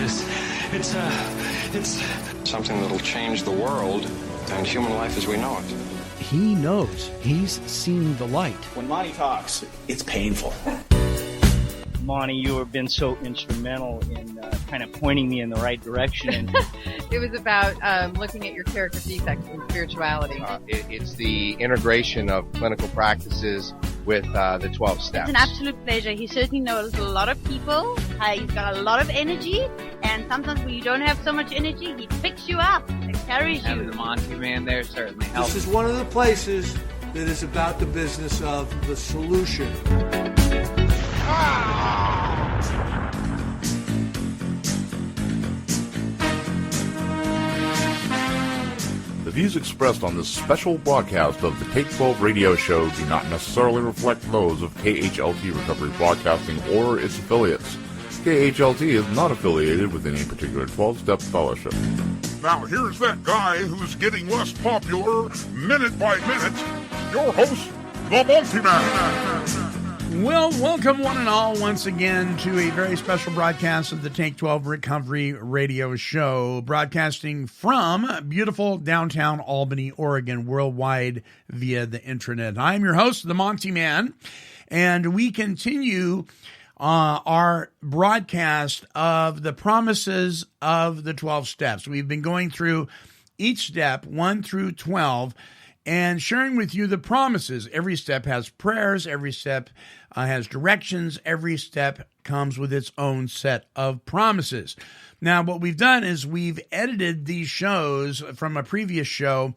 this. It's something that'll change the world and human life as we know it. He knows. He's seen the light. When Monty talks, it's painful. Monty, you have been so instrumental in kind of pointing me in the right direction. It was about looking at your character defects in spirituality. It's the integration of clinical practices with the 12 steps. It's an absolute pleasure. He certainly knows a lot of people. He's got a lot of energy, and sometimes when you don't have so much energy, he picks you up and carries you. Having the Monty Man there certainly helps. This is one of the places that is about the business of the solution. The views expressed on this special broadcast of the Take 12 radio show do not necessarily reflect those of KHLT Recovery Broadcasting or its affiliates. KHLT is not affiliated with any particular 12-step fellowship. Now here's that guy who's getting less popular minute by minute. Your host, the Multi-Man. Well, welcome one and all once again to a very special broadcast of the Take 12 Recovery Radio Show, broadcasting from beautiful downtown Albany, Oregon, worldwide via the internet. I'm your host, the Monty Man, and we continue our broadcast of the promises of the 12 steps. We've been going through each step, 1 through 12, and sharing with you the promises. Every step has prayers, every step has directions, every step comes with its own set of promises. Now, what we've done is we've edited these shows from a previous show,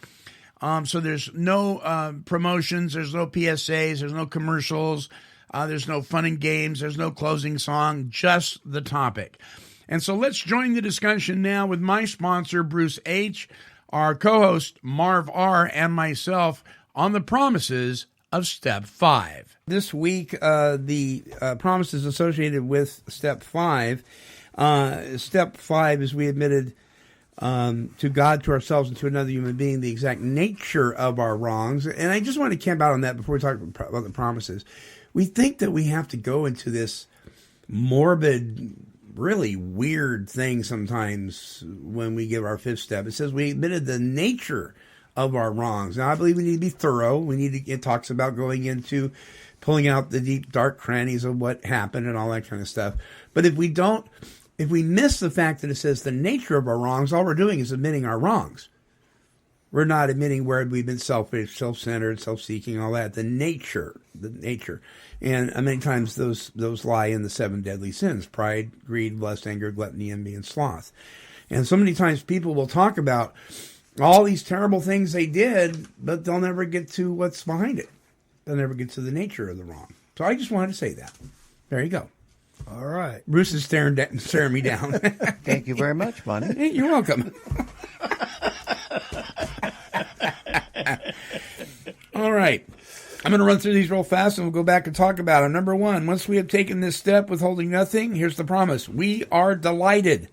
so there's no promotions, there's no PSAs, there's no commercials, there's no fun and games, there's no closing song, just the topic. And so let's join the discussion now with my sponsor, Bruce H., our co-host, Marv R., and myself on the promises of Step 5. This week, the promises associated with Step 5. Step 5 is we admitted to God, to ourselves, and to another human being the exact nature of our wrongs. And I just want to camp out on that before we talk about the promises. We think that we have to go into this morbid, really weird thing sometimes when we give our fifth step. It says we admitted the nature of our wrongs. Now, I believe we need to be thorough. It talks about going into pulling out the deep, dark crannies of what happened and all that kind of stuff. But if we miss the fact that it says the nature of our wrongs, all we're doing is admitting our wrongs. We're not admitting where we've been selfish, self-centered, self-seeking, all that. The nature. And many times those lie in the 7 deadly sins: pride, greed, lust, anger, gluttony, envy, and sloth. And so many times people will talk about all these terrible things they did, but they'll never get to what's behind it. They'll never get to the nature of the wrong. So I just wanted to say that. There you go. All right. Bruce is staring me down. Thank you very much, Monty. Hey, you're welcome. All right. I'm going to run through these real fast and we'll go back and talk about them. Number 1, once we have taken this step withholding nothing, here's the promise. We are delighted.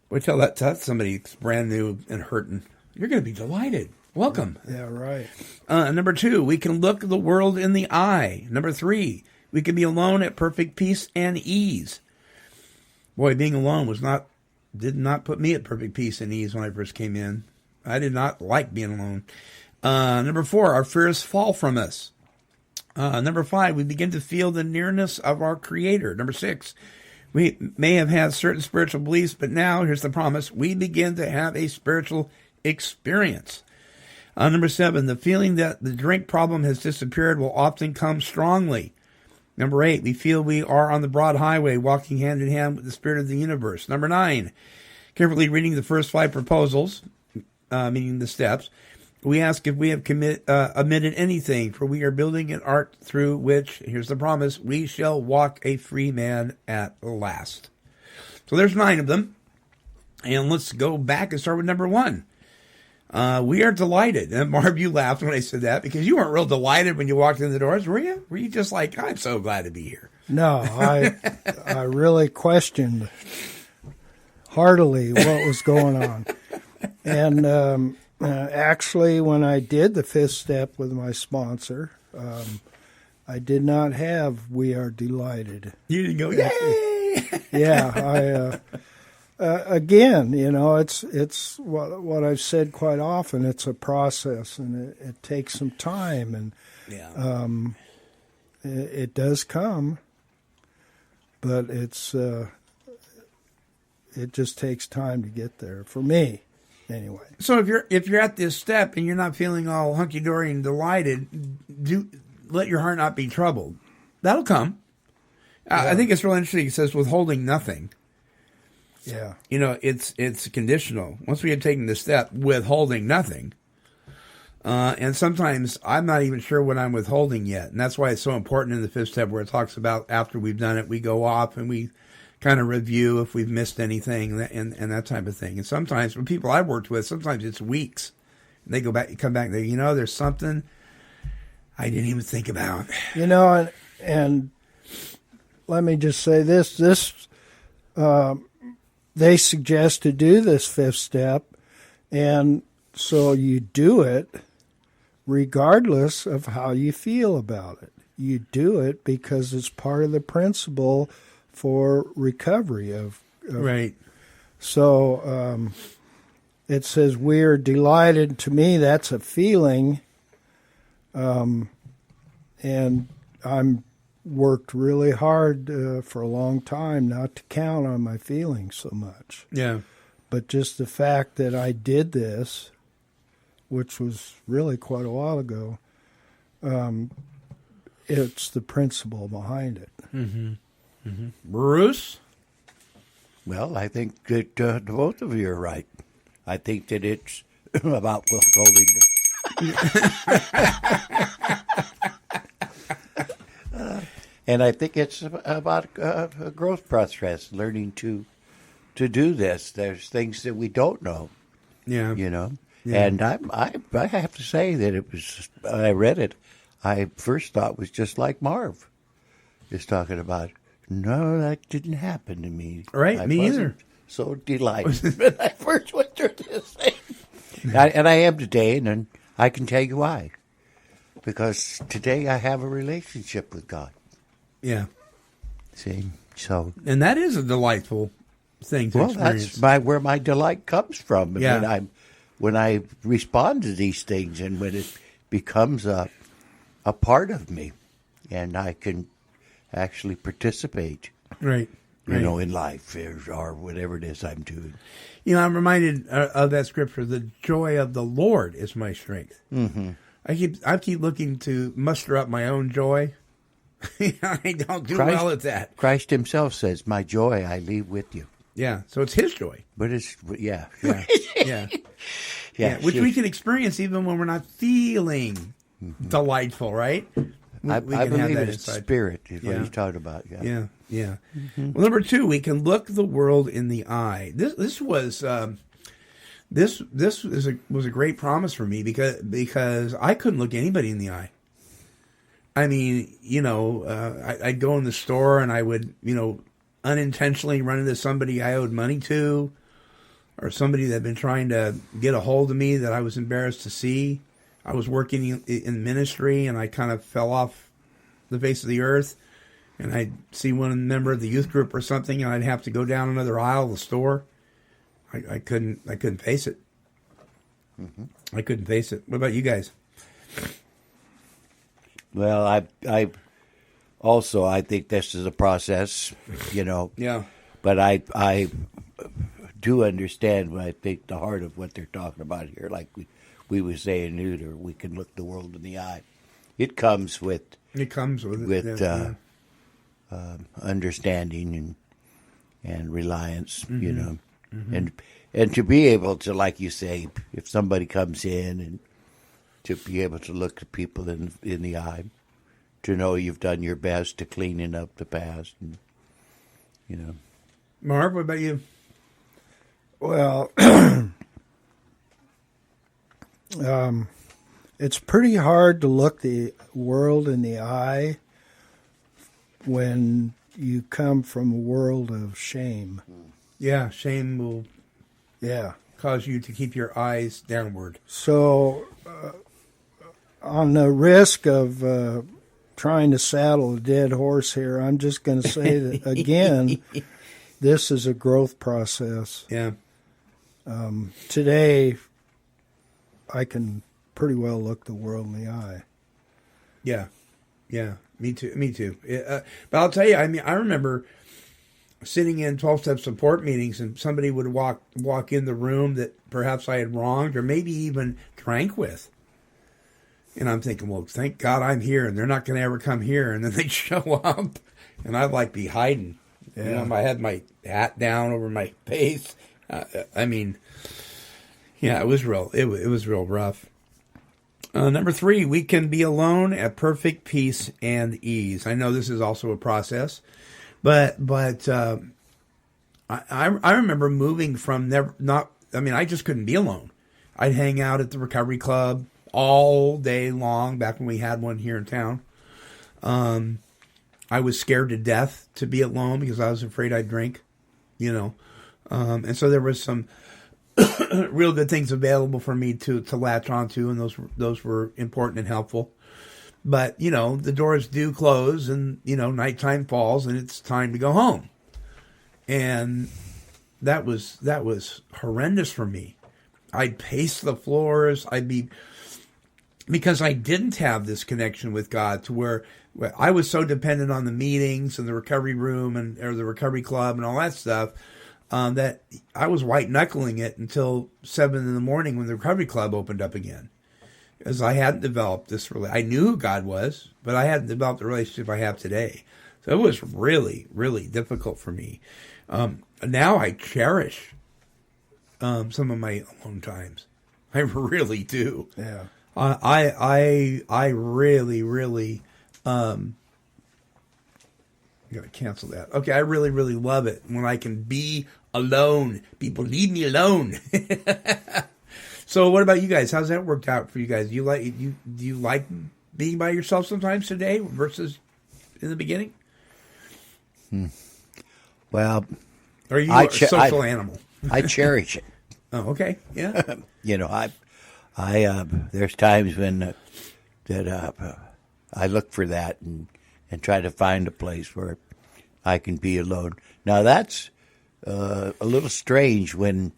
Boy, tell that to somebody that's brand new and hurting. You're going to be delighted. Welcome. Yeah, right. Number 2, we can look the world in the eye. Number 3, we can be alone at perfect peace and ease. Boy, being alone did not put me at perfect peace and ease when I first came in. I did not like being alone. Number 4, our fears fall from us. Number 5, we begin to feel the nearness of our Creator. Number 6, we may have had certain spiritual beliefs, but now, here's the promise, we begin to have a spiritual experience. Number 7, the feeling that the drink problem has disappeared will often come strongly. Number 8, we feel we are on the broad highway, walking hand in hand with the spirit of the universe. Number 9, carefully reading the first 5 proposals, meaning the steps, we ask if we have omitted anything, for we are building an ark through which, here's the promise, we shall walk a free man at last. So there's 9 of them. And let's go back and start with number 1. We are delighted. And Marv, you laughed when I said that because you weren't real delighted when you walked in the doors, were you? Were you just like, I'm so glad to be here? No, I really questioned heartily what was going on. And actually, when I did the 5th step with my sponsor, I did not have "We are delighted." You didn't go, yay! Yeah, again, it's what I've said quite often. It's a process, and it takes some time, and it does come, but it just takes time to get there for me, anyway. So if you're at this step and you're not feeling all hunky dory and delighted, let your heart not be troubled. That'll come. Yeah. I think it's real interesting. It says withholding nothing. Yeah. It's conditional. Once we had taken the step, withholding nothing. And sometimes I'm not even sure what I'm withholding yet. And that's why it's so important in the fifth step where it talks about after we've done it, we go off and we kind of review if we've missed anything and that type of thing. And sometimes with people I've worked with, sometimes it's weeks. And they come back and they, there's something I didn't even think about. And let me just say this, they suggest to do this fifth step, and so you do it regardless of how you feel about it. You do it because it's part of the principle for recovery of right. So it says we're delighted. To me, that's a feeling, and I'm worked really hard for a long time not to count on my feelings so much. Yeah. But just the fact that I did this, which was really quite a while ago, it's the principle behind it. Mm-hmm. Mm-hmm. Bruce? Well, I think that both of you are right. I think that it's about withholding. And I think it's about a growth process, learning to do this. There's things that we don't know. Yeah. Yeah. Yeah. And I have to say that it was, when I read it, I first thought it was just like Marv is talking about. No, that didn't happen to me. Right, me either. So delighted when I first went through this thing. And I am today, and I can tell you why. Because today I have a relationship with God. Yeah. See, so. And that is a delightful thing to experience. That's where my delight comes from. Yeah. When I respond to these things, and when it becomes a part of me, and I can actually participate, right. In life or whatever it is I'm doing. I'm reminded of that scripture, the joy of the Lord is my strength. Mm-hmm. I keep looking to muster up my own joy. I don't do well at that. Christ himself says, my joy I leave with you. Yeah, so it's his joy. But it's, yeah. Yeah, which we can experience even when we're not feeling delightful, right? I believe it's spirit is what he's talking about. Yeah. Mm-hmm. Well, number 2, we can look the world in the eye. This was a great promise for me because I couldn't look anybody in the eye. I mean, I'd go in the store and I would, unintentionally run into somebody I owed money to, or somebody that had been trying to get a hold of me that I was embarrassed to see. I was working in ministry, and I kind of fell off the face of the earth, and I'd see one member of the youth group or something, and I'd have to go down another aisle of the store. I couldn't face it. Mm-hmm. I couldn't face it. What about you guys? Well, I think this is a process, Yeah. But I do understand. I think the heart of what they're talking about here, like we were saying, Neuter, we can look the world in the eye. It comes with understanding and reliance, Mm-hmm. and to be able to, like you say, if somebody comes in, and to be able to look at people in the eye, to know you've done your best to cleaning up the past, and Marv, what about you? Well, it's pretty hard to look the world in the eye when you come from a world of shame. Yeah, shame will cause you to keep your eyes downward. So, on the risk of trying to saddle a dead horse here. I'm just going to say that, again, this is a growth process. Yeah. Today, I can pretty well look the world in the eye. Yeah. Yeah. Me too. But I'll tell you, I mean, I remember sitting in 12-step support meetings and somebody would walk in the room that perhaps I had wronged or maybe even drank with. And I'm thinking, well, thank God I'm here and they're not going to ever come here. And then they'd show up and I'd like be hiding. Yeah. You know, I had my hat down over my face. I mean, yeah, it was real. It was real rough. Number 3, we can be alone at perfect peace and ease. I know this is also a process, but I remember moving from I just couldn't be alone. I'd hang out at the recovery club all day long back when we had one here in town. I was scared to death to be alone because I was afraid I'd drink, you know. And so there was some real good things available for me to latch onto, and those were important and helpful. But, you know, the doors do close and, you know, nighttime falls and it's time to go home. And that was horrendous for me. I'd pace the floors. Because I didn't have this connection with God to where I was so dependent on the meetings and the recovery room or the recovery club and all that stuff, that I was white knuckling it until 7 a.m. when the recovery club opened up again. Because I hadn't developed this I knew who God was, but I hadn't developed the relationship I have today. So it was really, really difficult for me. Now I cherish some of my alone times. I really do. Yeah. I really, really, I'm going to cancel that. Okay, I really, really love it when I can be alone. People leave me alone. So what about you guys? How's that worked out for you guys? Do you like being by yourself sometimes today versus in the beginning? Well, or are you a social animal? I cherish it. Oh, okay. Yeah. You know, I there's times when I look for that and try to find a place where I can be alone. Now that's a little strange when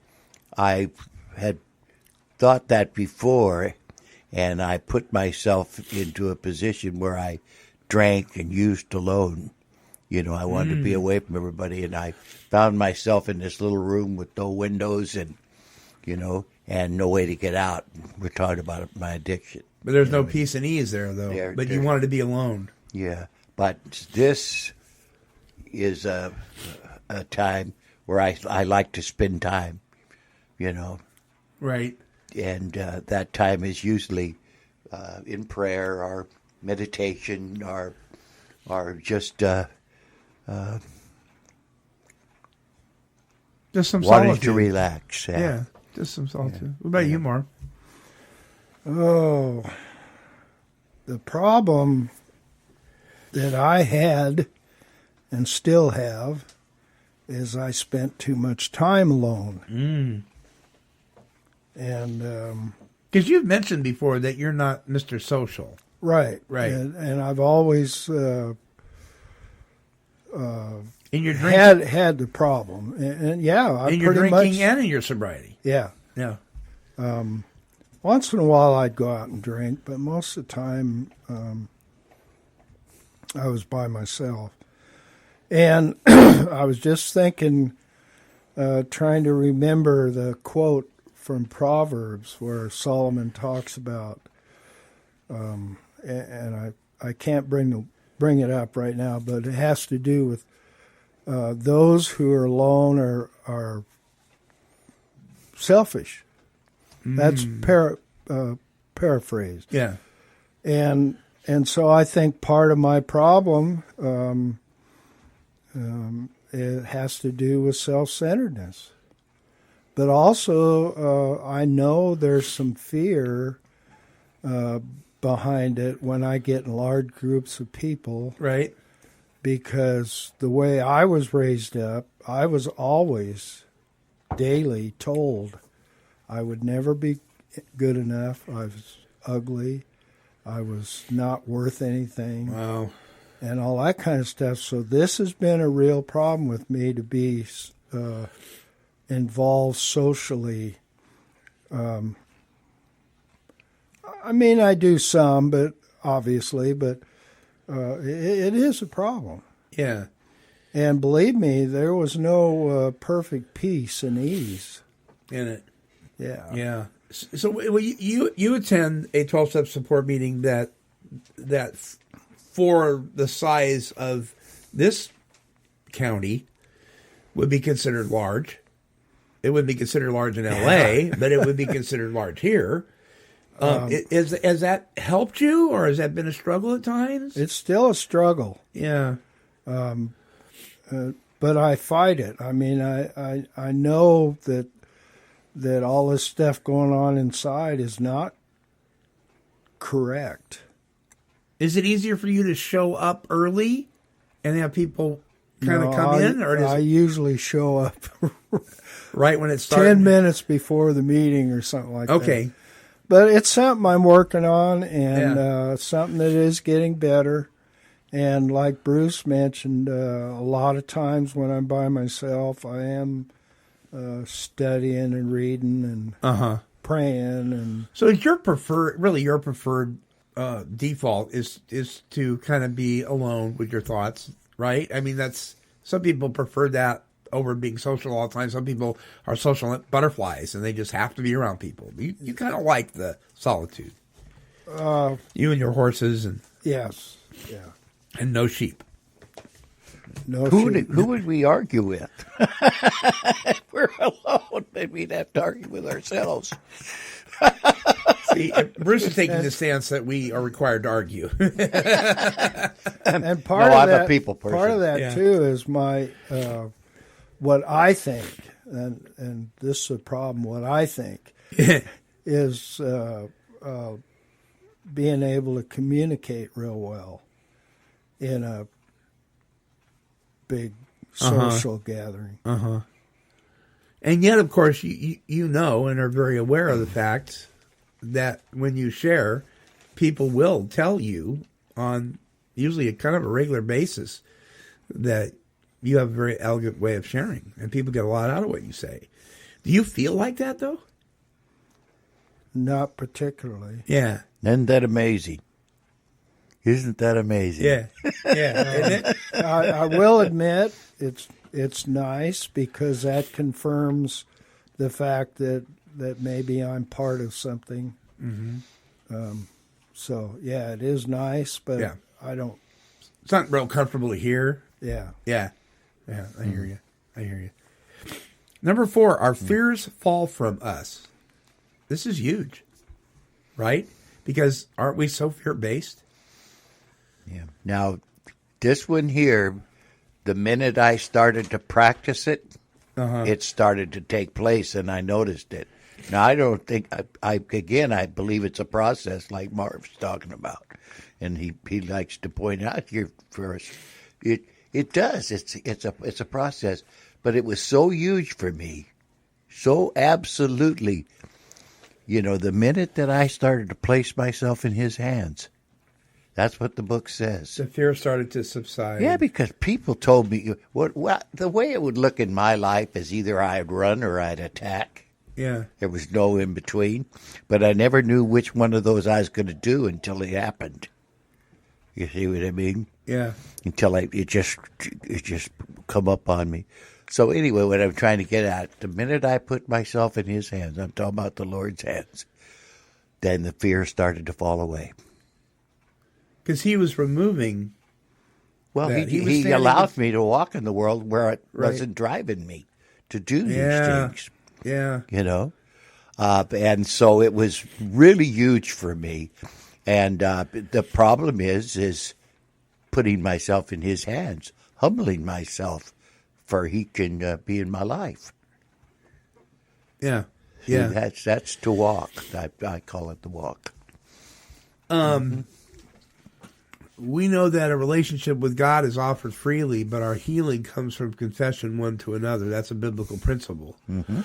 I had thought that before, and I put myself into a position where I drank and used alone. You know, I wanted to be away from everybody, and I found myself in this little room with no windows and, you know, and no way to get out. We're talking about my addiction. But there's no peace and ease there, though. But you wanted to be alone. Yeah, but this is a time where I like to spend time, you know. Right. And that time is usually in prayer or meditation or just some wanting solitude. to relax. Yeah, just some solitude. Yeah. What about you, Mark? Oh, the problem that I had and still have is I spent too much time alone. And because you've mentioned before that you're not Mr. Social. Right. And I've always in your drinking had the problem. And yeah, I in your pretty drinking much, and in your sobriety. Yeah. Yeah. Once in a while I'd go out and drink, but most of the time I was by myself. And I was just thinking, trying to remember the quote from Proverbs where Solomon talks about, and I can't bring it up right now, but it has to do with those who are alone are selfish. That's paraphrased. Yeah. And so I think part of my problem it has to do with self-centeredness. But also, I know there's some fear behind it when I get in large groups of people. Right. Because the way I was raised up, I was always daily told I would never be good enough. I was ugly. I was not worth anything. Wow. And all that kind of stuff. So this has been a real problem with me to be involved socially. I mean, I do some, but obviously, but it is a problem. Yeah. And believe me, there was no perfect peace and ease in it. Yeah. Yeah. So you attend a 12-step support meeting that for the size of this county would be considered large. It would be considered large in L.A., but it would be considered large here. Has that helped you, or has that been a struggle at times? It's still a struggle. Yeah. But I fight it. I mean, I know that all this stuff going on inside is not correct. Is it easier for you to show up early and have people kind of come in? Or I usually show up right when it starts? 10 minutes before the meeting or something like that. Okay. But it's something I'm working on, and something that is getting better. And like Bruce mentioned, a lot of times when I'm by myself, I am studying and reading and praying. And so your preferred default is to kind of be alone with your thoughts, right? I mean, some people prefer that over being social all the time. Some people are social butterflies and they just have to be around people. You kind of like the solitude. You and your horses and yes, yeah, and no sheep. No sheep. Who would we argue with? If we're alone, maybe we'd have to argue with ourselves. See, Bruce is taking the stance that we are required to argue. And part of I'm that, a people person. Part of that too is my what I think, and this is a problem. What I think is being able to communicate real well in a big social gathering. And yet, of course, you know and are very aware of the fact that when you share, people will tell you on usually a kind of a regular basis that you have a very elegant way of sharing, and people get a lot out of what you say. Do you feel like that, though? Not particularly. Yeah. Isn't that amazing? Isn't that amazing? Yeah. Yeah. Isn't it? I will admit it's nice because that confirms the fact that maybe I'm part of something. Mm-hmm. So, yeah, it is nice, but I don't... It's not real comfortable to hear. Yeah. Yeah. Yeah, I hear you. I hear you. Number 4, our fears fall from us. This is huge, right? Because aren't we so fear-based? Yeah. Now, this one here, the minute I started to practice it, it started to take place, and I noticed it. Now, I don't think, I believe it's a process like Marv's talking about. And he likes to point out here first. It does. It's a process. But it was so huge for me. So absolutely. You know, the minute that I started to place myself in his hands, that's what the book says. The fear started to subside. Yeah, because people told me the way it would look in my life is either I'd run or I'd attack. Yeah. There was no in between. But I never knew which one of those I was going to do until it happened. You see what I mean? Yeah. Until it just come up on me. So anyway, what I'm trying to get at, the minute I put myself in his hands, I'm talking about the Lord's hands, then the fear started to fall away. Because he was removing. Well, he allowed me to walk in the world where it wasn't driving me to do these things. Yeah. You know? And so it was really huge for me. And the problem is putting myself in his hands, humbling myself, for he can be in my life. Yeah. Yeah. See, that's to walk. I call it the walk. We know that a relationship with God is offered freely, but our healing comes from confession one to another. That's a biblical principle. Mm-hmm.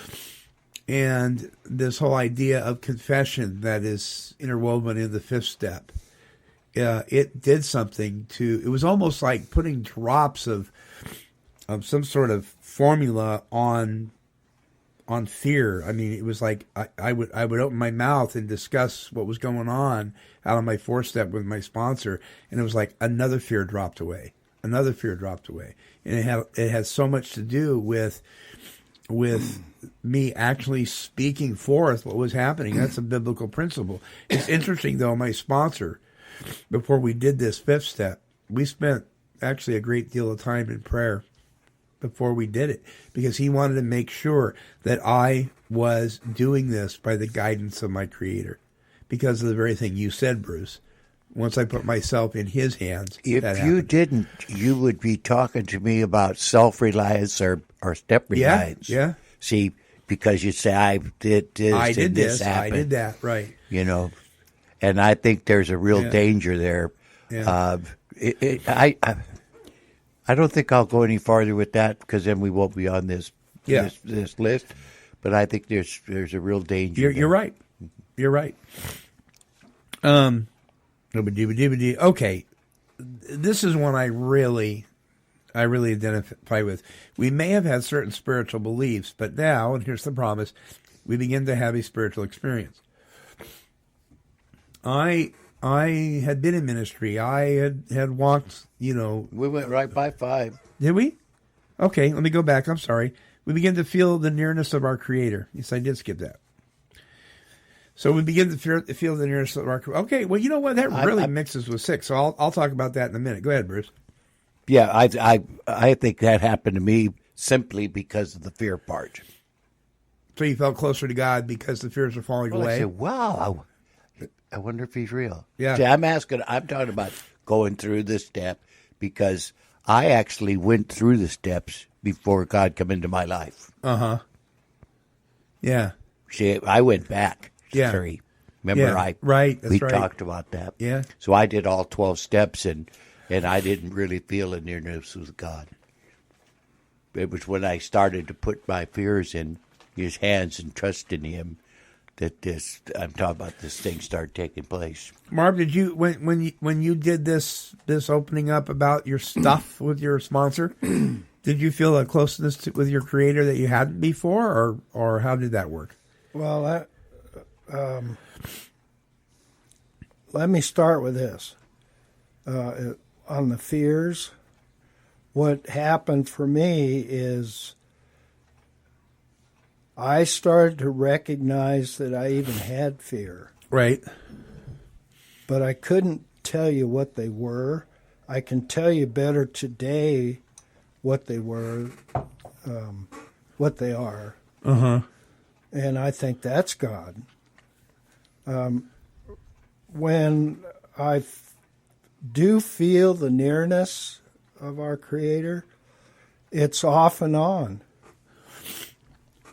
And this whole idea of confession that is interwoven in the 5th step it did something to. It was almost like putting drops of some sort of formula on fear. I mean, it was like I would open my mouth and discuss what was going on out on my 4-step with my sponsor, and it was like another fear dropped away, and it had so much to do with me actually speaking forth what was happening. That's a biblical principle. It's interesting though. My sponsor, before we did this 5th step, we spent actually a great deal of time in prayer before we did it, because he wanted to make sure that I was doing this by the guidance of my Creator, because of the very thing you said, Bruce. Once I put myself in his hands, if you didn't, you would be talking to me about self-reliance or step-reliance. Yeah. See, because you say, I did this, I did this, happened. I did that, right. You know, and I think there's a real danger there. Yeah. I don't think I'll go any farther with that, because then we won't be on this list. But I think there's a real danger. You're right. You're right. Okay, this is one I really identify with. We may have had certain spiritual beliefs, but now, and here's the promise, we begin to have a spiritual experience. I had been in ministry. I had walked, We went right by 5. Did we? Okay, let me go back. I'm sorry. We begin to feel the nearness of our Creator. Yes, I did skip that. So we begin to feel the nearness of our Creator. Okay, well, you know what? That really mixes with 6, so I'll talk about that in a minute. Go ahead, Bruce. Yeah, I think that happened to me simply because of the fear part. So you felt closer to God because the fears are falling away? I said, wow, I wonder if he's real. Yeah. See, I'm talking about going through this step, because I actually went through the steps before God come into my life. Uh-huh. Yeah. See, I went back 3. Remember, we talked about that. Yeah. So I did all 12 steps, and I didn't really feel a nearness with God. It was when I started to put my fears in his hands and trust in him that I'm talking about this thing started taking place. Marv, did you when you did this opening up about your stuff with your sponsor, did you feel a closeness with your Creator that you hadn't before, or how did that work? Well, let me start with this. On the fears, what happened for me is I started to recognize that I even had fear. Right. But I couldn't tell you what they were. I can tell you better today what they were, what they are. Uh-huh. And I think that's God. When I do feel the nearness of our Creator, it's off and on.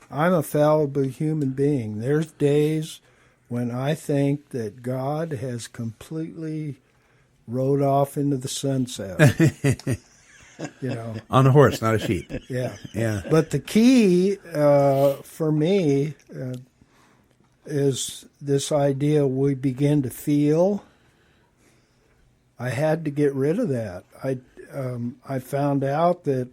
I'm a fallible human being. There's days when I think that God has completely rode off into the sunset. On a horse, not a sheep. Yeah. Yeah. But the key for me is this idea we begin to feel. I had to get rid of that. I found out that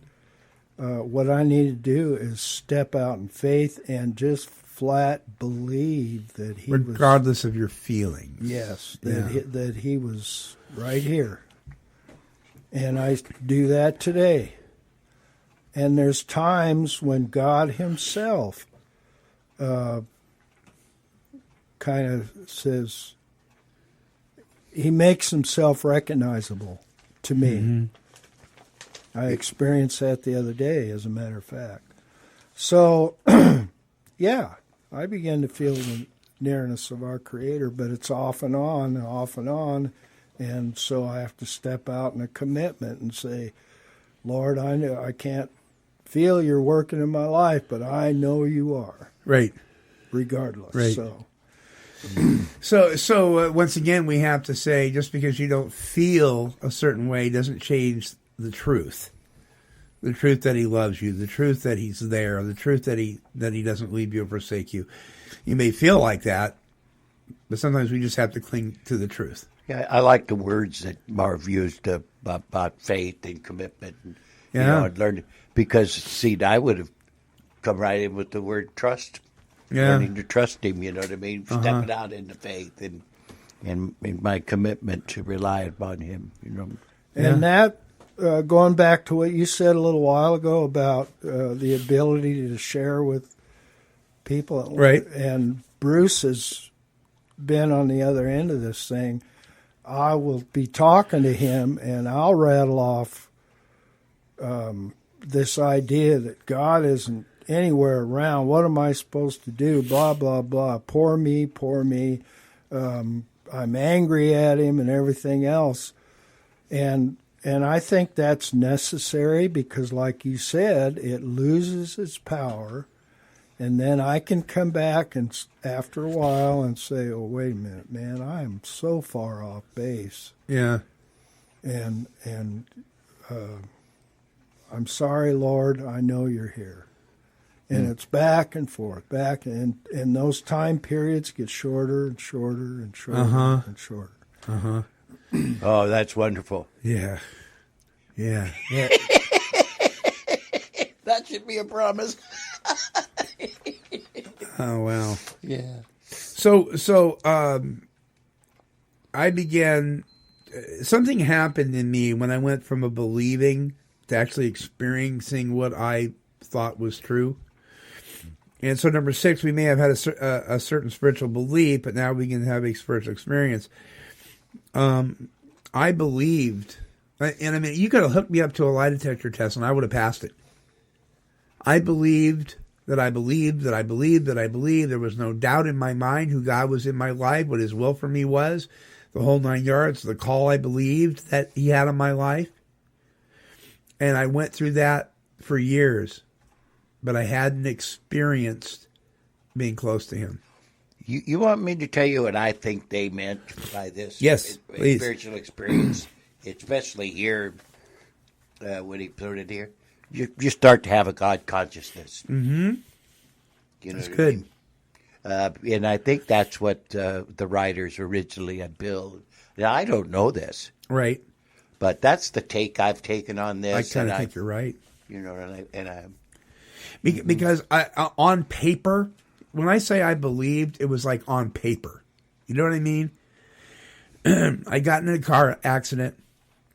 what I need to do is step out in faith and just flat believe that he regardless of your feelings. Yes, that he was right here. And I do that today. And there's times when God himself kind of says, he makes himself recognizable to me. Mm-hmm. I experienced that the other day, as a matter of fact. So, yeah, I began to feel the nearness of our Creator, but it's off and on and off and on. And so I have to step out in a commitment and say, Lord, I know I can't feel you're working in my life, but I know you are. Right. Regardless. Right. So once again, we have to say, just because you don't feel a certain way doesn't change the truth. The truth that he loves you, the truth that he's there, the truth that he doesn't leave you or forsake you. You may feel like that, but sometimes we just have to cling to the truth. Yeah, I like the words that Marv used about faith and commitment. And, I'd learned because, see, I would have come right in with the word trust. Learning to trust him, you know what I mean? Stepping out into faith and my commitment to rely upon him, you know. And that, going back to what you said a little while ago about the ability to share with people. Right. And Bruce has been on the other end of this thing. I will be talking to him, and I'll rattle off this idea that God isn't anywhere around. What am I supposed to do? Blah, blah, blah. Poor me, poor me. I'm angry at him and everything else. And I think that's necessary because, like you said, it loses its power. And then I can come back and after a while and say, oh, wait a minute, man, I am so far off base. Yeah. And I'm sorry, Lord, I know you're here. And it's back and forth, and those time periods get shorter and shorter and shorter and shorter. Oh, that's wonderful. Yeah. Yeah. That should be a promise. Oh, wow. Yeah. So I began, something happened in me when I went from a believing to actually experiencing what I thought was true. And so, number 6, we may have had a certain spiritual belief, but now we can have a spiritual experience. I believed, and I mean, you could have hooked me up to a lie detector test, and I would have passed it. I believed that I believed that I believed that I believed. There was no doubt in my mind who God was in my life, what His will for me was, the whole 9 yards, the call I believed that He had on my life. And I went through that for years. But I hadn't experienced being close to Him. You want me to tell you what I think they meant by this? Yes, please. Spiritual experience, especially here, when he put it here. You start to have a God consciousness. Mm-hmm. You know that's good. And I think that's what the writers originally had built. Now, I don't know this. Right. But that's the take I've taken on this. I kind of think you're right. You know, and I because on paper, when I say I believed, it was like on paper. You know what I mean? I got in a car accident,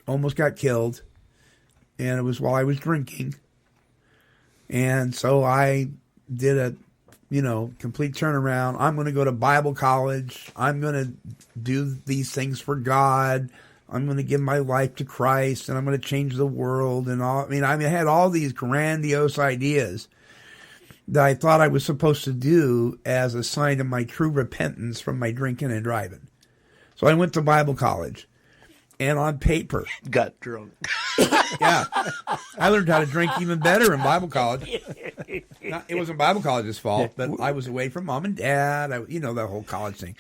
almost got killed, and it was while I was drinking. And so I did a, complete turnaround. I'm going to go to Bible college. I'm going to do these things for God. I'm going to give my life to Christ, and I'm going to change the world and all. I had all these grandiose ideas that I thought I was supposed to do as a sign of my true repentance from my drinking and driving. So I went to Bible college, and on paper, got drunk. Yeah, I learned how to drink even better in Bible college. It wasn't Bible college's fault, but I was away from mom and dad. The whole college thing.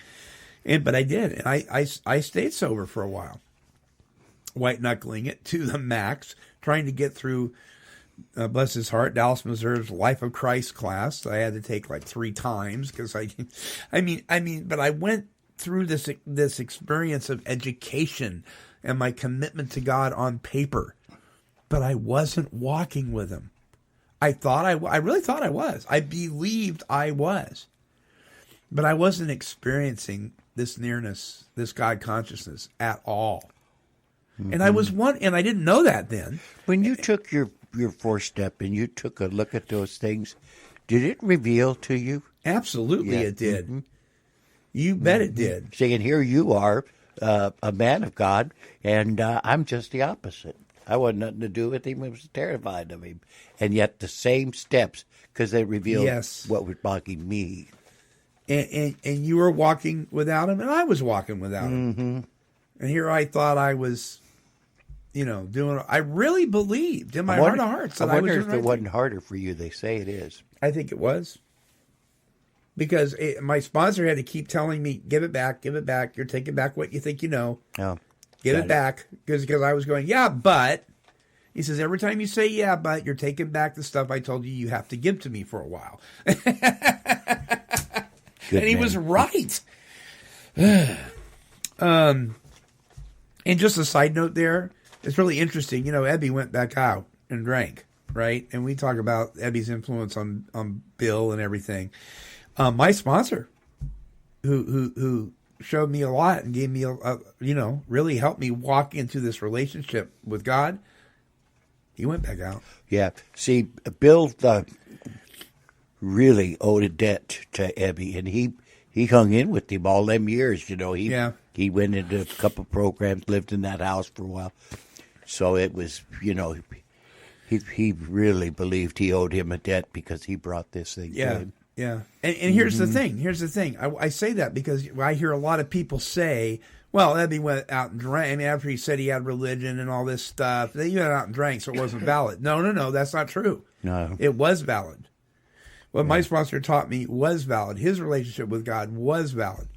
But I did, and I stayed sober for a while. White knuckling it to the max, trying to get through, bless his heart, Dallas Missouri's Life of Christ class. I had to take like 3 times because but I went through this experience of education and my commitment to God on paper, but I wasn't walking with Him. I really thought I was. I believed I was, but I wasn't experiencing this nearness, this God consciousness at all. And I was and I didn't know that then. When you took your 4-step and you took a look at those things, did it reveal to you? Absolutely, it did. Mm-hmm. You bet it did. Saying, here you are, a man of God, and I'm just the opposite. I wanted nothing to do with him. I was terrified of him. And yet the same steps, because they revealed what was blocking me. And you were walking without Him, and I was walking without Him. Mm-hmm. And here I thought I was, doing. I really believed in my heart of hearts that I was doing if it wasn't harder for you. They say it is. I think it was. Because my sponsor had to keep telling me, give it back. You're taking back what you think you know. Oh, give it back. Because I was going, yeah, but. He says, every time you say, yeah, but, you're taking back the stuff I told you have to give to me for a while. And he was right. And just a side note there, it's really interesting. You know, Ebby went back out and drank, right? And we talk about Ebby's influence on Bill and everything. My sponsor, who showed me a lot and gave me really helped me walk into this relationship with God, he went back out. Yeah. See, Bill really owed a debt to Ebby, and he hung in with him all them years. You know, he went into a couple of programs, lived in that house for a while. So it was, you know, he really believed he owed him a debt because he brought this thing to him. Yeah. And here's the thing. Here's the thing. I say that because I hear a lot of people say, well, Ebby went out and drank. I mean, after he said he had religion and all this stuff, then he went out and drank, so it wasn't valid. No, that's not true. No. It was valid. What my sponsor taught me was valid. His relationship with God was valid.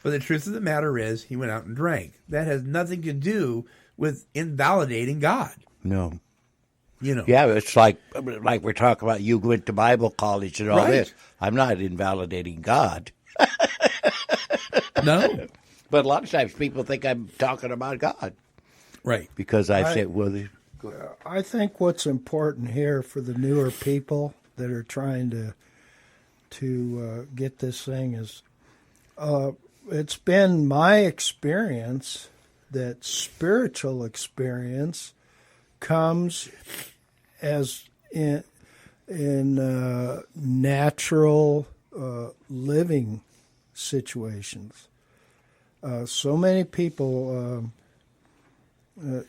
But the truth of the matter is, he went out and drank. That has nothing to do with invalidating God. No. You know. Yeah, it's like we're talking about you went to Bible college and all this. I'm not invalidating God. No. But a lot of times people think I'm talking about God. Right. Because I said, well, I think what's important here for the newer people that are trying to get this thing is, it's been my experience that spiritual experience comes as in natural living situations. So many people,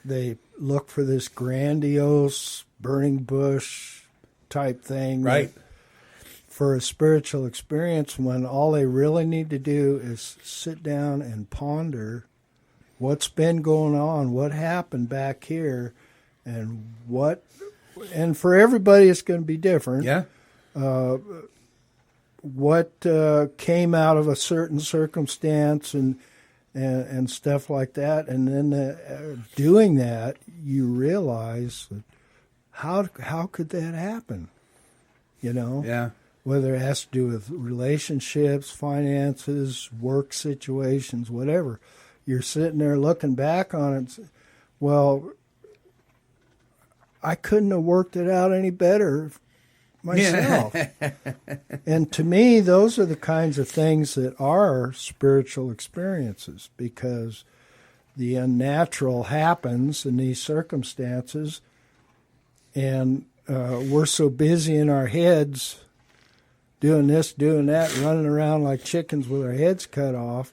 they look for this grandiose burning bush type thing, right? For a spiritual experience, when all they really need to do is sit down and ponder what's been going on, what happened back here, and for everybody it's going to be different. Yeah. What came out of a certain circumstance and stuff like that, and then doing that, you realize that how could that happen? You know? Yeah. Whether it has to do with relationships, finances, work situations, whatever. You're sitting there looking back on it. Well, I couldn't have worked it out any better myself. And to me, those are the kinds of things that are spiritual experiences, because the unnatural happens in these circumstances, and we're so busy in our heads doing this, doing that, running around like chickens with our heads cut off,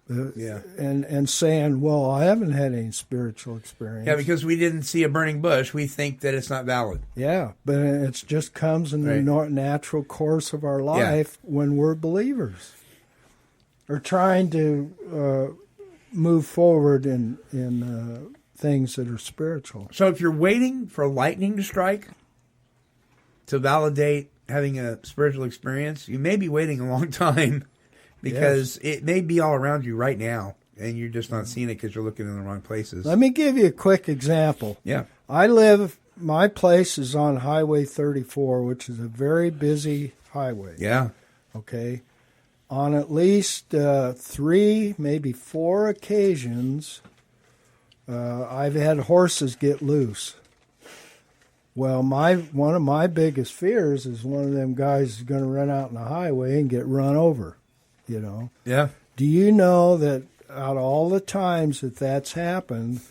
and saying, well, I haven't had any spiritual experience. Yeah, because we didn't see a burning bush, we think that it's not valid. Yeah, but it just comes in the natural course of our life when we're believers, or trying to move forward in things that are spiritual. So if you're waiting for lightning to strike to validate having a spiritual experience, you may be waiting a long time, because it may be all around you right now, and you're just not seeing it because you're looking in the wrong places. Let me give you a quick example. Yeah. My place is on Highway 34, which is a very busy highway. Yeah. Okay. On at least 3, maybe 4 occasions, I've had horses get loose. Well, one of my biggest fears is one of them guys is going to run out on the highway and get run over, you know. Yeah. Do you know that out of all the times that that's happened,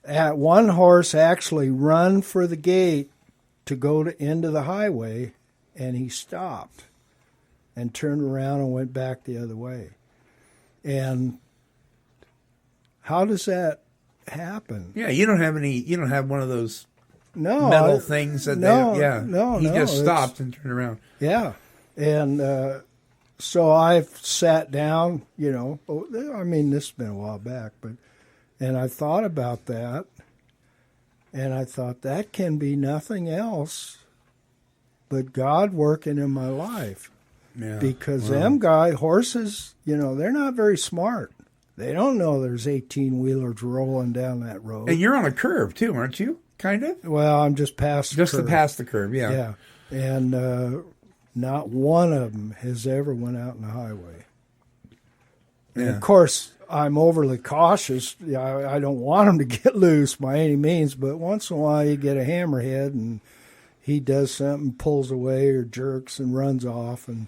one horse actually run for the gate to go into the highway, and he stopped and turned around and went back the other way. And how does that happen? Yeah, you don't have one of those No, metal things that he just stopped and turned around. Yeah, and so I've sat down. You know, I mean, this has been a while back, and I thought about that, and I thought that can be nothing else but God working in my life. Yeah, because horses, you know, they're not very smart. They don't know there's 18-wheelers rolling down that road. And you're on a curve too, aren't you? Kind of? Well, I'm just past the curve. Just past the curve, yeah. Yeah. And not one of them has ever went out on the highway. And of course, I'm overly cautious. I don't want him to get loose by any means, but once in a while you get a hammerhead and he does something, pulls away or jerks and runs off. And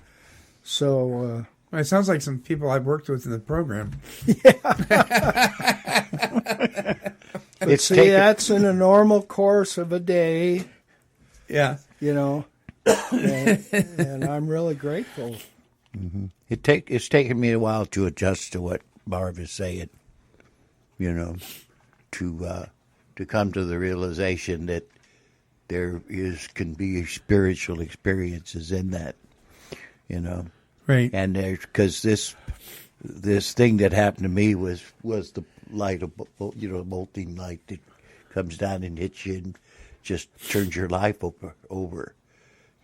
so... Well, it sounds like some people I've worked with in the program. But see, that's in a normal course of a day. Yeah. You know, and I'm really grateful. Mm-hmm. It's taken me a while to adjust to what Marv is saying, you know, to come to the realization that there can be spiritual experiences in that, you know. Right. And because this thing that happened to me was the light of, you know, molting light that comes down and hits you and just turns your life over.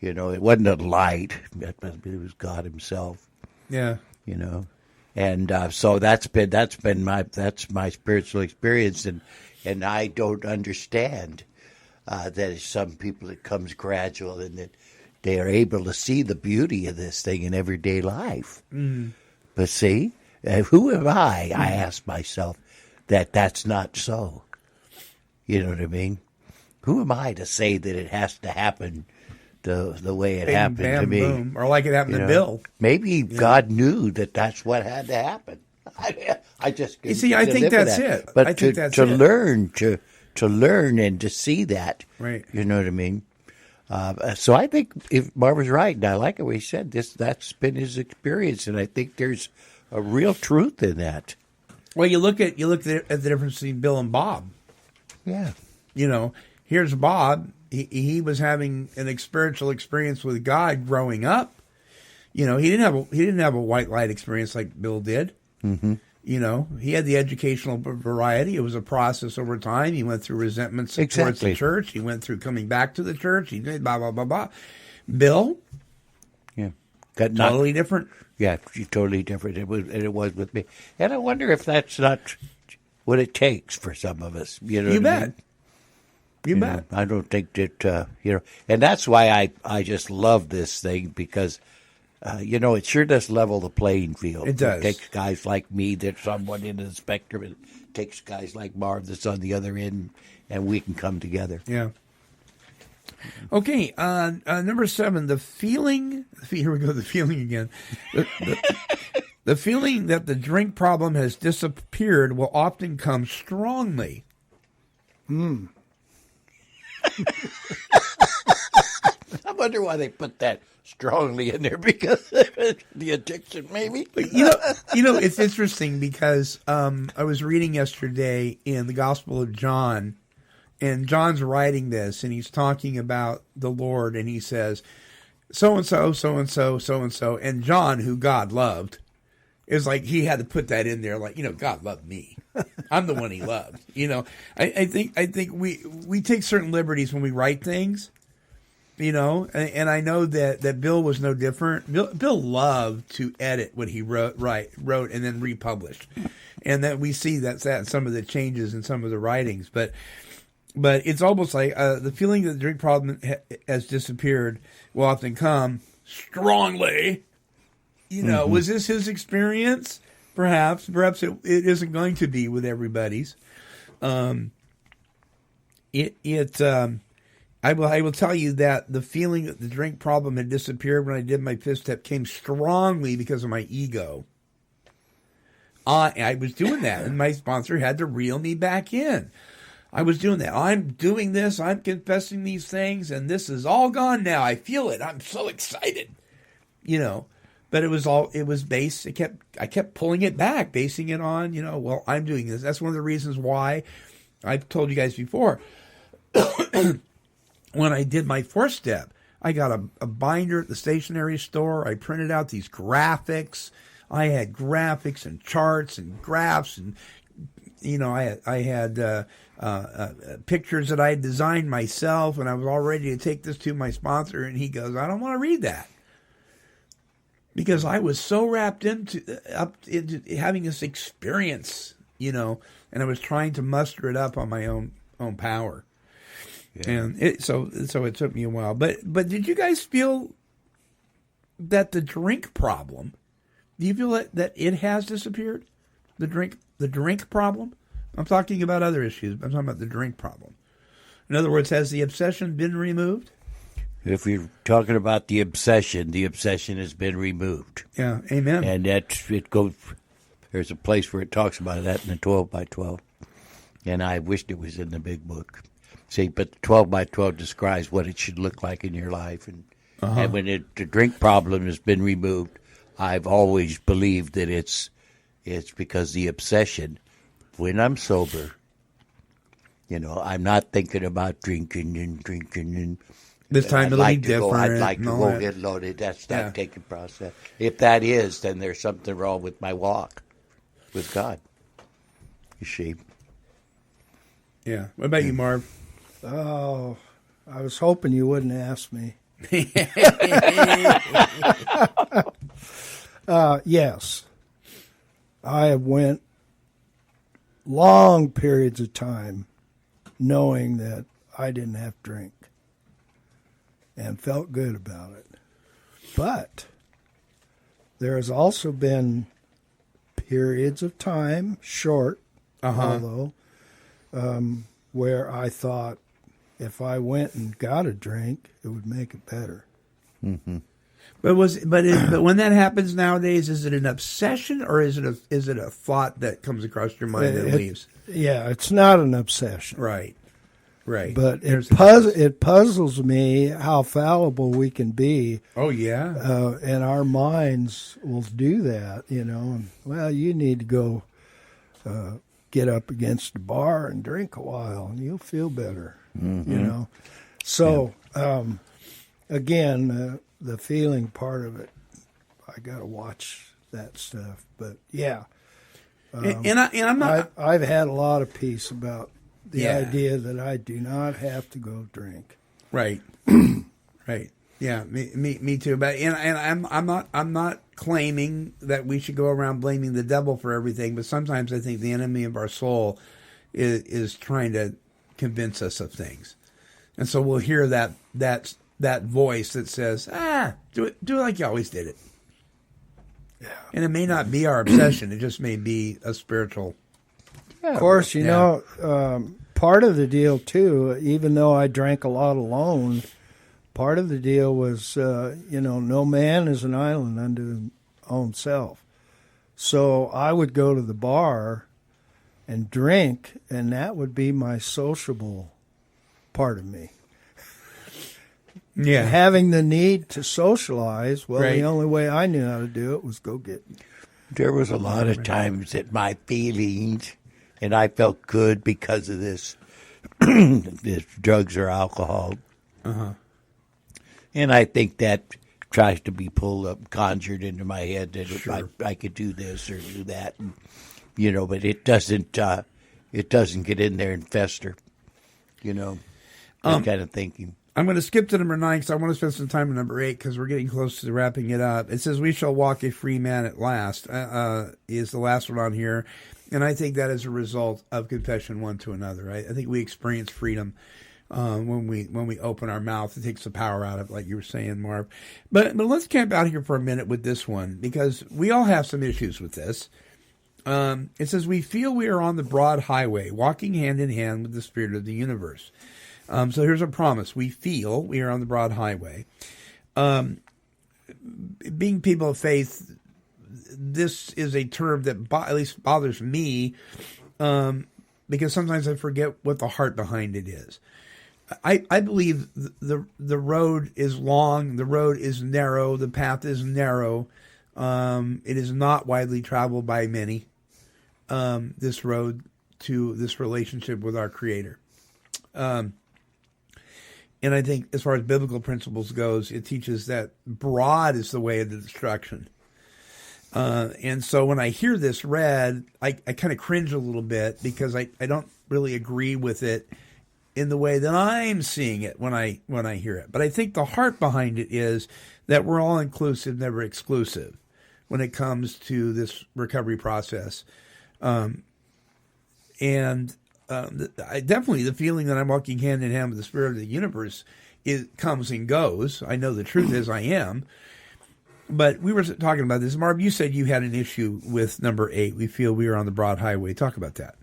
You know, it wasn't a light; it was God Himself. Yeah. You know, and so that's my spiritual experience, and I don't understand that some people it comes gradual and that they are able to see the beauty of this thing in everyday life. Mm. But see, who am I ask myself, that's not so. You know what I mean? Who am I to say that it has to happen the way it happened to me? Boom. Or like it happened to Bill. Maybe God knew that's what had to happen. I just you see, I think that's it. But I think that's to it. learn and to see that, right? You know what I mean? So I think if Barbara's right, and I like what he said, that's been his experience, and I think there's a real truth in that. Well, you look at the difference between Bill and Bob. Yeah. You know, here's Bob. He was having an spiritual experience with God growing up. You know, he didn't have a white light experience like Bill did. Mm-hmm. You know, he had the educational variety. It was a process over time. He went through resentments towards the church. He went through coming back to the church. He did blah, blah, blah, blah. Bill? Yeah. Totally different. Yeah, totally different. It was with me. And I wonder if that's not what it takes for some of us. You know You what I bet. mean? You bet. I don't think that, you know, and that's why I just love this thing because, you know, it sure does level the playing field. It does. It takes guys like me that's on one end of the spectrum. It takes guys like Marv that's on the other end, and we can come together. Yeah. Okay, number 7, the feeling. Here we go, the feeling again. The feeling that the drink problem has disappeared will often come strongly. Hmm. I wonder why they put that strongly in there because of the addiction, maybe. You know, it's interesting because I was reading yesterday in the Gospel of John, and John's writing this, and he's talking about the Lord, and he says, so-and-so, so-and-so, so-and-so, and John, who God loved, is like, he had to put that in there, like, you know, God loved me. I'm the one he loved. You know, I think we take certain liberties when we write things, you know, and I know that Bill was no different. Bill loved to edit what he wrote and then republished, and that we see that some of the changes in some of the writings, but it's almost like the feeling that the drink problem has disappeared will often come strongly. You know, was this his experience? Perhaps it isn't going to be with everybody's. I will tell you that the feeling that the drink problem had disappeared when I did my 5th step came strongly because of my ego. I was doing that, and my sponsor had to reel me back in. I was doing that. I'm doing this. I'm confessing these things, and this is all gone now. I feel it. I'm so excited. You know. But I kept pulling it back, basing it on, you know, well, I'm doing this. That's one of the reasons why I've told you guys before. When I did my 4th step, I got a binder at the stationery store. I printed out these graphics. I had graphics and charts and graphs, and, you know, I had pictures that I had designed myself, and I was all ready to take this to my sponsor, and he goes, I don't want to read that. Because I was so wrapped into having this experience, you know, and I was trying to muster it up on my own power, and so it took me a while. But did you guys feel that the drink problem? Do you feel that it has disappeared? the drink problem. I'm talking about other issues. I'm talking about the drink problem. In other words, has the obsession been removed? If you're talking about the obsession has been removed. Yeah, amen. And it goes. There's a place where it talks about that in the 12 by 12, and I wished it was in the big book. See, but the 12 by 12 describes what it should look like in your life, and when the drink problem has been removed, I've always believed that it's because the obsession. When I'm sober, I'm not thinking about drinking and. This time it'll be different. I'd like to go get loaded. That's not taking process. If that is, then there's something wrong with my walk with God. You see? Yeah. What about you, Marv? Oh, I was hoping you wouldn't ask me. Yes. I have went long periods of time knowing that I didn't have to drink and felt good about it. But there has also been periods of time, short, although, where I thought if I went and got a drink, it would make it better. Mm-hmm. But when that happens nowadays, is it an obsession or is it a thought that comes across your mind and leaves? Yeah, it's not an obsession. Right. But it puzzles me how fallible we can be. Oh yeah. And our minds will do that, And, well, you need to go get up against the bar and drink a while, and you'll feel better. Mm-hmm. So again, the feeling part of it, I got to watch that stuff. But yeah, I'm not. I've had a lot of peace about the idea that I do not have to go drink. Right. Right. Yeah. Me too. But I'm not claiming that we should go around blaming the devil for everything. But sometimes I think the enemy of our soul is trying to convince us of things, and so we'll hear that voice that says, do it like you always did it. Yeah. And it may not be our obsession. It just may be a spiritual. Of course, part of the deal, too, even though I drank a lot alone, part of the deal was, no man is an island unto his own self. So I would go to the bar and drink, and that would be my sociable part of me. Yeah. Having the need to socialize, well, Right. the only way I knew how to do it was go get. There was a lot of times that my feelings, and I felt good because of this, this drugs or alcohol. And I think that tries to be pulled up, conjured into my head that if I could do this or do that, and, but it doesn't get in there and fester, that kind of thinking. I'm going to skip to number 9 because I want to spend some time on number 8 because we're getting close to wrapping it up. It says, "We shall walk a free man at last," is the last one on here. And I think that is a result of confession one to another. Right? I think we experience freedom when we open our mouth. It takes the power out of it, like you were saying, Marv. But let's camp out here for a minute with this one because we all have some issues with this. It says, "We feel we are on the broad highway, walking hand in hand with the spirit of the universe." So here's a promise. We feel we are on the broad highway. Being people of faith, this is a term that at least bothers me because sometimes I forget what the heart behind it is. I believe the road is long, the road is narrow, the path is narrow. It is not widely traveled by many, this road to this relationship with our Creator. And I think as far as biblical principles goes, it teaches that broad is the way of the destruction. And so when I hear this read, I kind of cringe a little bit because I don't really agree with it in the way that I'm seeing it when I hear it. But I think the heart behind it is that we're all inclusive, never exclusive when it comes to this recovery process. Definitely the feeling that I'm walking hand in hand with the spirit of the universe comes and goes. I know the truth is I am. But we were talking about this. Marv, you said you had an issue with number 8. We feel we are on the broad highway. Talk about that.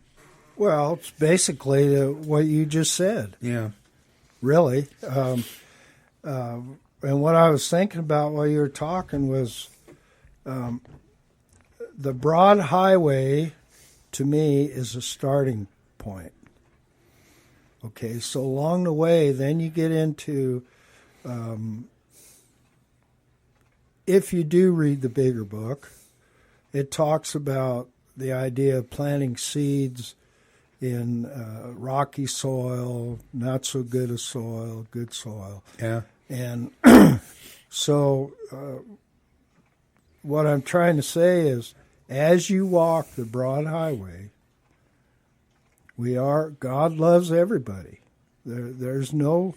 Well, it's basically what you just said. Yeah. Really. And what I was thinking about while you were talking was the broad highway, to me, is a starting point. Okay, so along the way, then you get into, if you do read the bigger book, it talks about the idea of planting seeds in rocky soil, not so good a soil, good soil. Yeah. And so what I'm trying to say is, as you walk the broad highway, God loves everybody. There's no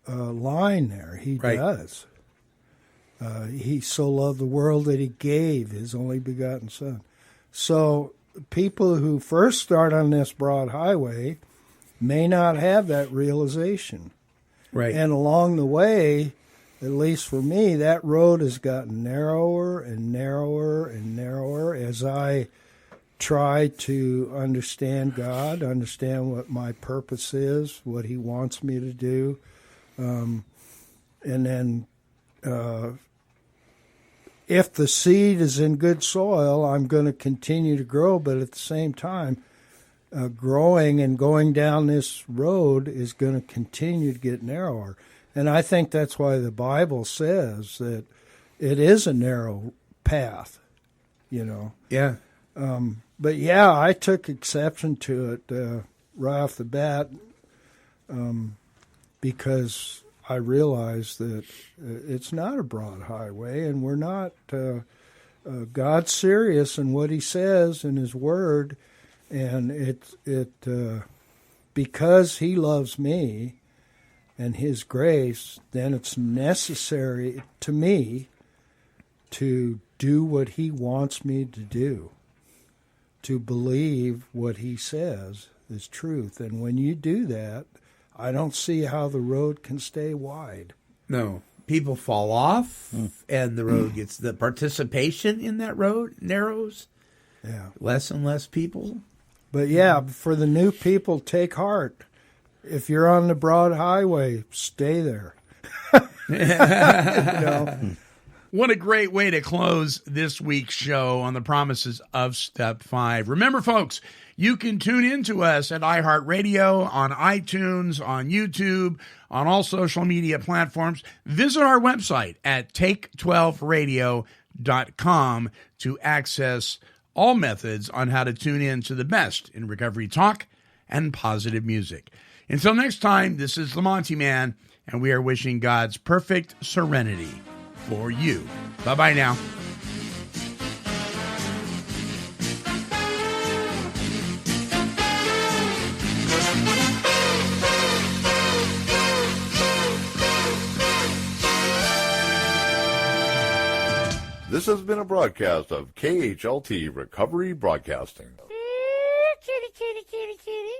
line there. He does. He so loved the world that he gave his only begotten Son. So people who first start on this broad highway may not have that realization. Right. And along the way, at least for me, that road has gotten narrower and narrower and narrower as I try to understand God, understand what my purpose is, what he wants me to do. And then if the seed is in good soil, I'm going to continue to grow, but at the same time, growing and going down this road is going to continue to get narrower. And I think that's why the Bible says that it is a narrow path, you know. Yeah. But yeah, I took exception to it right off the bat because I realized that it's not a broad highway, and we're not. God's serious in what he says in his word, and it because he loves me and his grace, then it's necessary to me to do what he wants me to do, to believe what he says is truth. And when you do that, I don't see how the road can stay wide. No. People fall off, and the road gets, the participation in that road narrows. Yeah. Less and less people. But yeah, for the new people, take heart. If you're on the broad highway, stay there. You know? What a great way to close this week's show on the promises of Step 5. Remember, folks, you can tune in to us at iHeartRadio, on iTunes, on YouTube, on all social media platforms. Visit our website at take12radio.com to access all methods on how to tune in to the best in recovery talk and positive music. Until next time, this is the Monty Man, and we are wishing God's perfect serenity for you. Bye-bye now. This has been a broadcast of KHLT Recovery Broadcasting. Kitty, kitty, kitty, kitty.